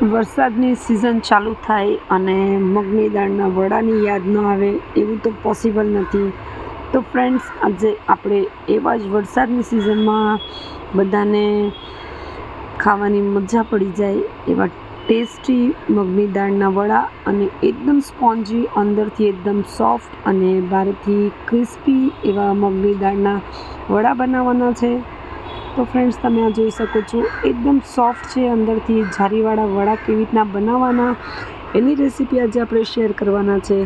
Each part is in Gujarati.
વરસાદની સિઝન ચાલુ થાય અને મગની દાળના વડાની યાદ ન આવે એવું તો પોસિબલ નથી. તો ફ્રેન્ડ્સ, આજે આપણે એવા જ વરસાદની સિઝનમાં બધાને ખાવાની મજા પડી જાય એવા ટેસ્ટી મગની દાળના વડા અને એકદમ સ્પોન્જી, અંદરથી એકદમ સોફ્ટ અને બહારથી ક્રિસ્પી એવા મગની દાળના વડા બનાવવાના છે. તો ફ્રેન્ડ્સ, તમે આ જોઈ શકો છો, એકદમ સોફ્ટ છે, અંદરથી જારીવાળા વડા કેવી રીતના બનાવવાના એની રેસીપી આજે આપણે શેર કરવાના છે.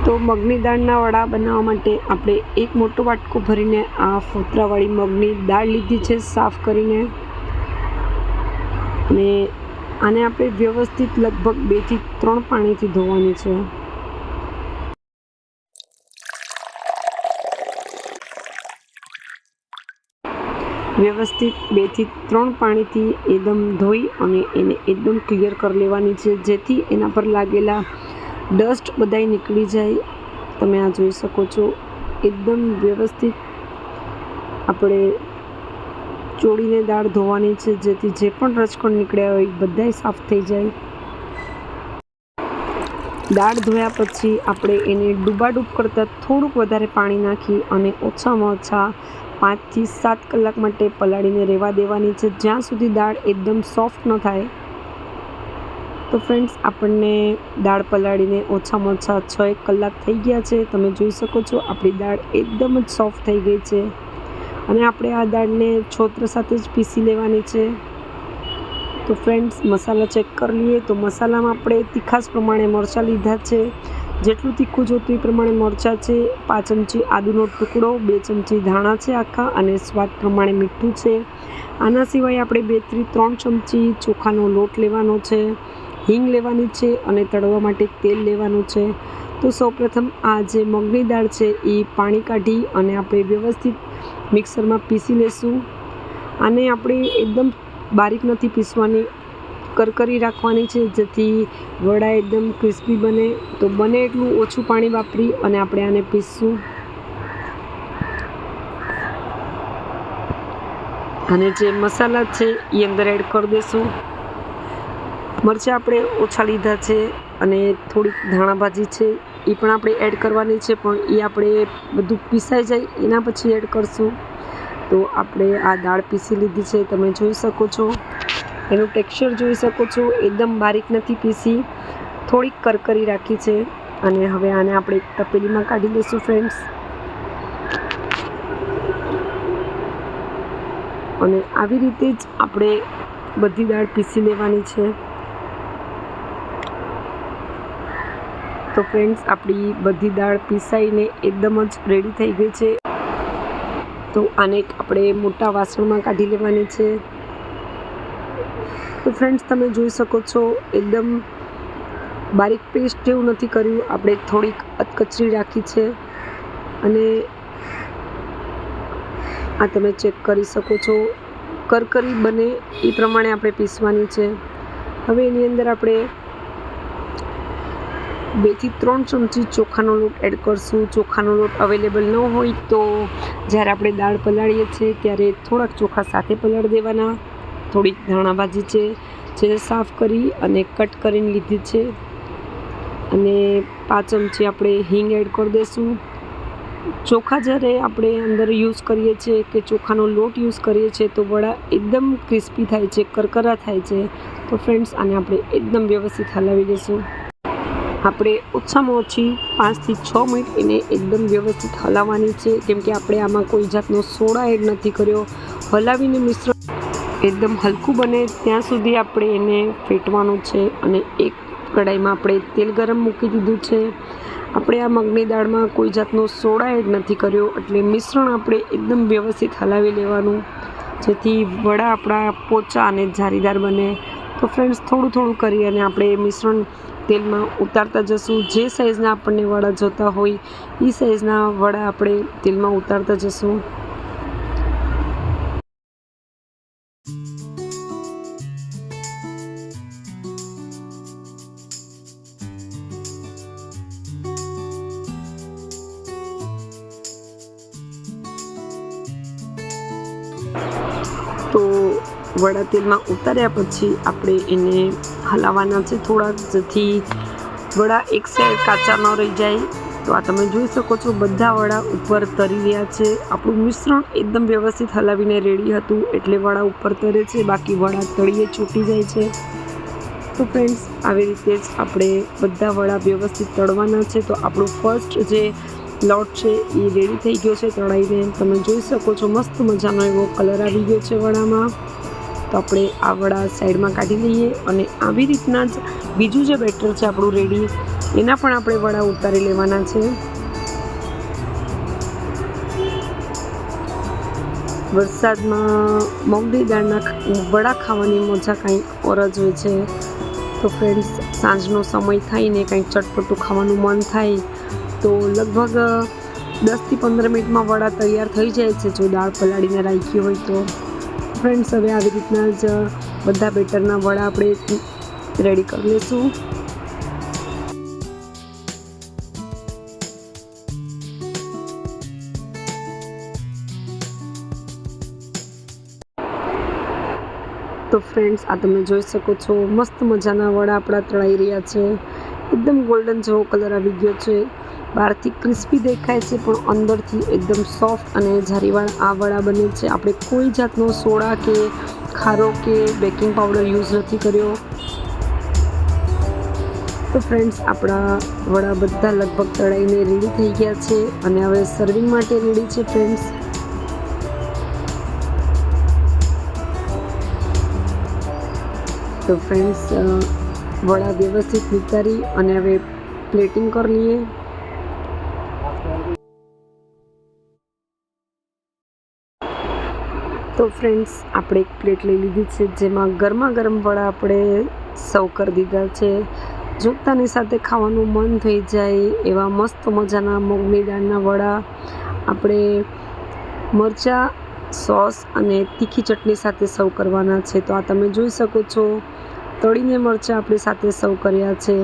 તો મગની દાળના વડા બનાવવા માટે આપણે એક મોટો વાટકો ભરીને આ ફોતરાવાળી મગની દાળ લીધી છે સાફ કરીને, અને આને આપણે વ્યવસ્થિત લગભગ 2 થી 3 પાણીથી ધોવાની છે. વ્યવસ્થિત 2 થી 3 પાણીથી એકદમ ધોઈ અને એને એકદમ ક્લિયર કરી લેવાની છે, જેથી એના પર લાગેલા ડસ્ટ બધાય નીકળી જાય. તમે આ જોઈ શકો છો, એકદમ વ્યવસ્થિત આપણે ચોળીને દાળ ધોવાની છે, જેથી જે પણ રજકણ નીકળ્યા હોય બધાય સાફ થઈ જાય. દાળ ધોયા પછી આપણે એને ડૂબાડૂબ કરતાં થોડુંક વધારે પાણી નાખી અને ઓછામાં ઓછા 5 થી 7 કલાક માટે પલાળીને રહેવા દેવાની છે, જ્યાં સુધી દાળ એકદમ સોફ્ટ ન થાય. તો ફ્રેન્ડ્સ, આપણને દાળ પલાળીને ઓછામાં ઓછા 6 કલાક થઈ ગયા છે. તમે જોઈ શકો છો, આપણી દાળ એકદમ જ સોફ્ટ થઈ ગઈ છે અને આપણે આ દાળને છોતરા સાથે જ પીસી લેવાની છે. તો ફ્રેન્ડ્સ, મસાલા ચેક કરી લઈએ. તો મસાલામાં આપણે તીખાશ પ્રમાણે મરચાં લીધા છે. જેટલું તીખું જોતું એ પ્રમાણે મરચાં છે. 5 ચમચી આદુનો ટુકડો, 2 ચમચી ધાણા છે આખા, અને સ્વાદ પ્રમાણે મીઠું છે. આના સિવાય આપણે 2 થી 3 ચમચી ચોખાનો લોટ લેવાનો છે, હિંગ લેવાની છે અને તળવા માટે તેલ લેવાનું છે. તો સૌપ્રથમ આ જે મગની દાળ છે એ પાણી કાઢી અને આપણે વ્યવસ્થિત મિક્સરમાં પીસી લેશું. આને આપણે એકદમ બારીક નથી પીસવાની, કરકરી રાખવાની છે, જેથી વડા એકદમ ક્રિસ્પી બને. તો બને એટલું ઓછું પાણી વાપરી અને આપણે આને પીસશું. અને જે મસાલા છે એ અંદર એડ કરી દઈશું. મરચાં આપણે ઓછા લીધા છે અને થોડીક ધાણા ભાજી છે એ પણ આપણે એડ કરવાની છે, પણ એ આપણે બધું પીસાઈ જાય એના પછી એડ કરશું. તો આપણે આ દાળ પીસી લીધી છે, તમે જોઈ શકો છો. એનું ટેક્સચર જોઈ શકો છો, એકદમ બારીક નથી પીસી, થોડીક કરકરી રાખી છે. અને હવે આને આપણે એક તપેલીમાં કાઢી લઈશું ફ્રેન્ડ્સ. અને આવી રીતે જ આપણે બધી દાળ પીસી લેવાની છે. તો ફ્રેન્ડ્સ, આપણી બધી દાળ પીસાઈને એકદમ જ રેડી થઈ ગઈ છે. તો આને આપણે મોટા વાસણમાં કાઢી લેવાની છે. તો ફ્રેન્ડ્સ, તમે જોઈ શકો છો, એકદમ બારીક પેસ્ટ જેવું નથી કર્યું, આપણે થોડીક અધકચરી રાખી છે. અને આ તમે ચેક કરી શકો છો, કરકરી બને એ પ્રમાણે આપણે પીસવાની છે. હવે એની અંદર આપણે 2 થી 3 ચમચી ચોખાનો લોટ એડ કરશું. ચોખાનો લોટ અવેલેબલ ન હોય તો જ્યારે આપણે દાળ પલાળીએ છીએ ત્યારે થોડાક ચોખા સાથે પલાળી દેવાના. થોડીક ધાણા ભાજી છે જે સાફ કરી અને કટ કરીને લીધી છે, અને 5 ચમચી આપણે હિંગ એડ કરી દઈશું. ચોખા જ્યારે આપણે અંદર યુઝ કરીએ છીએ કે ચોખાનો લોટ યુઝ કરીએ છીએ તો વડા એકદમ ક્રિસ્પી થાય છે, કરકરા થાય છે. તો ફ્રેન્ડ્સ, આને આપણે એકદમ વ્યવસ્થિત હલાવી દઈશું. આપણે ઓછામાં ઓછી 5 થી 6 મિનિટ એને એકદમ વ્યવસ્થિત હલાવવાની છે, કેમ કે આપણે આમાં કોઈ જાતનો સોડા એડ નથી કર્યો. હલાવીને મિશ્રણ એકદમ હલકું બને ત્યાં સુધી આપણે એને ફેટવાનું છે. અને એક કઢાઈમાં આપણે તેલ ગરમ મૂકી દીધું છે. આપણે આ મગની દાળમાં કોઈ જાતનો સોડા એડ નથી કર્યો, એટલે મિશ્રણ આપણે એકદમ વ્યવસ્થિત હલાવી લેવાનું, જેથી વડા આપણા પોચા અને જારીદાર બને. તો ફ્રેન્ડ્સ, થોડું થોડું કરી અને આપણે મિશ્રણ તેલમાં ઉતારતા જશું. જે સાઈઝના આપણને વડા જોતા હોય એ સાઈઝના વડા આપણે તેલમાં ઉતારતા જશું. તો વડા તેલમાં ઉતાર્યા પછી આપણે એને હલાવવાના છે થોડાક, જેથી વડા એક સાઈડ કાચા ન રહી જાય. તો આ તમે જોઈ શકો છો બધા વડા ઉપર તરી રહ્યા છે. આપણું મિશ્રણ એકદમ વ્યવસ્થિત હલાવીને રેડી હતું એટલે વડા ઉપર તરે છે, બાકી વડા તળીએ છૂટી જાય છે. તો ફ્રેન્ડ્સ, આવી રીતે જ આપણે બધા વડા વ્યવસ્થિત તળવાના છે. તો આપણું ફર્સ્ટ જે લોટ છે એ રેડી થઈ ગયો છે તળાઈને. તમે જોઈ શકો છો મસ્ત મજાનો એવો કલર આવી ગયો છે વડામાં. તો આપણે આ વડા સાઈડમાં કાઢી લઈએ અને આવી રીતના જ બીજું જે બેટર છે આપણું રેડી, એના પણ આપણે વડા ઉતારી લેવાના છે. વરસાદમાં મગની દાળના વડા ખાવાની મજા કંઈક ઓર જ હોય છે. તો ફ્રેન્ડ્સ, સાંજનો સમય થાય ને કંઈક ચટપટું ખાવાનું મન થાય તો લગભગ 10થી 15 મિનિટમાં વડા તૈયાર થઈ જાય છે, જો દાળ પલાળીને રાખી હોય તો. ફ્રેન્ડ્સ, હવે આવી રીતના જ બધા બેટરના વડા આપણે રેડી કરી લઈશું. તો ફ્રેન્ડ્સ, આ તમે જોઈ શકો છો મસ્ત મજાના વડા આપણા તળાઈ રહ્યા છે. એકદમ ગોલ્ડન જેવો કલર આવી ગયો છે. બહારથી ક્રિસ્પી દેખાય છે પણ અંદરથી એકદમ સોફ્ટ અને જારીવાળા આ વડા બને છે. આપણે કોઈ જાતનો સોડા કે ખારો કે બેકિંગ પાવડર યુઝ નથી કર્યો. તો ફ્રેન્ડ્સ, આપણા વડા બધા લગભગ તળાઈને રેડી થઈ ગયા છે અને હવે સર્વિંગ માટે રેડી છે ફ્રેન્ડ્સ. તો ફ્રેન્ડ્સ, વડા વ્યવસ્થિત ઉતારી અને હવે પ્લેટિંગ કરી લઈએ. તો ફ્રેન્ડ્સ, આપણે એક પ્લેટ લઈ લીધી છે જેમાં ગરમા ગરમ વડા આપણે સર્વ કરી દીધા છે. જોતાની સાથે ખાવાનું મન થઈ જાય એવા મસ્ત મજાના મગની દાળના વડા આપણે મરચાં, સોસ અને તીખી ચટણી સાથે સર્વ કરવાના છે. તો આ તમે જોઈ શકો છો તળીને મરચાં આપણે સાથે સર્વ કર્યા છે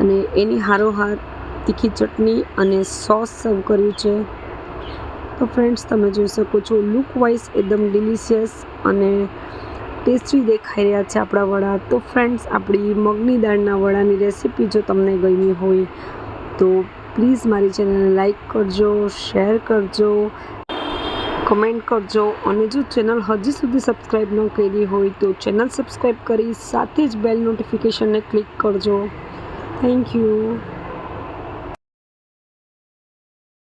અને એની હારોહાર તીખી ચટણી અને સોસ સર્વ કર્યું છે. તો ફ્રેન્ડ્સ, તમે જોઈ શકો છો લુક વાઇઝ એકદમ ડિલિશિયસ અને ટેસ્ટી દેખાઈ રહ્યા છે આપણા વડા. તો ફ્રેન્ડ્સ, આપણી મગની દાળના વડાની રેસીપી જો તમને ગમી હોય તો પ્લીઝ મારી ચેનલને લાઈક કરજો, શેર કરજો, કમેન્ટ કરજો અને જો ચેનલ હજી સુધી સબસ્ક્રાઈબ ન કરી હોય તો ચેનલ સબસ્ક્રાઈબ કરી સાથે જ બેલ નોટિફિકેશનને ક્લિક કરજો. Thank you.